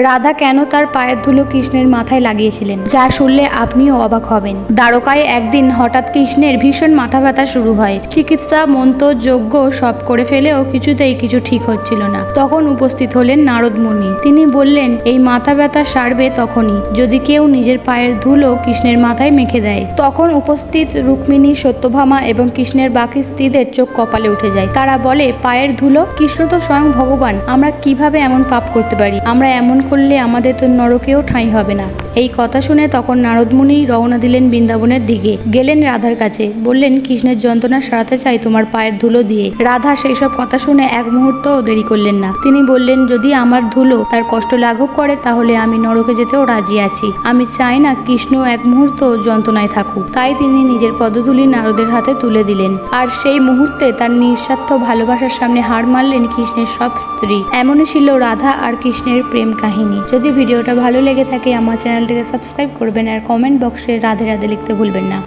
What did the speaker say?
রাধা কেন তার পায়ের ধুলো কৃষ্ণের মাথায় লাগিয়েছিলেন, যা শুনলে আপনিও অবাক হবেন। দ্বারকায় একদিন হঠাৎ কৃষ্ণের ভীষণ মাথা ব্যথা শুরু হয়। চিকিৎসা মন্ত্র যজ্ঞ সব করে ফেলেও কিছুতেই কিছু ঠিক হচ্ছিল না। তখন উপস্থিত হলেন নারদ মুনি। তিনি বললেন, এই মাথা ব্যথা সারবে তখনই যদি কেউ নিজের পায়ের ধুলো কৃষ্ণের মাথায় মেখে দেয়। তখন উপস্থিত রুক্মিণী, সত্যভামা এবং কৃষ্ণের বাকি স্ত্রীদের চোখ কপালে উঠে যায়। তারা বলে, পায়ের ধুলো? কৃষ্ণ তো স্বয়ং ভগবান, আমরা কিভাবে এমন পাপ করতে পারি? আমরা এমন করলে আমাদের তো নরকেও ঠাঁই হবে না। এই কথা শুনে তখন নারদ মুনি রওনা দিলেন বৃন্দাবনের দিকে। গেলেন রাধার কাছে, বললেন, কৃষ্ণের যন্ত্রণা সারাতে চাই তোমার পায়ের ধুলো দিয়ে। রাধা সেই সব কথা শুনে এক মুহূর্তও দেরি করলেন না। তিনি বললেন, যদি আমার ধুলো তার কষ্ট লাঘব করে তাহলে আমি নরকে যেতেও রাজি আছি। আমি চাই না কৃষ্ণ এক মুহূর্ত যন্ত্রণায় থাকুক। তাই তিনি নিজের পদধূলি নারদের হাতে তুলে দিলেন। আর সেই মুহূর্তে তার নিঃস্বার্থ ভালোবাসার সামনে হার মানলেন কৃষ্ণের সব স্ত্রী। এমনই ছিল রাধা আর কৃষ্ণের প্রেম কাহিনী। যদি ভিডিওটা ভালো লেগে থাকে আমার চ্যানেলটিকে সাবস্ক্রাইব করবেন আর কমেন্ট বক্সে রাধে রাধে লিখতে ভুলবেন না।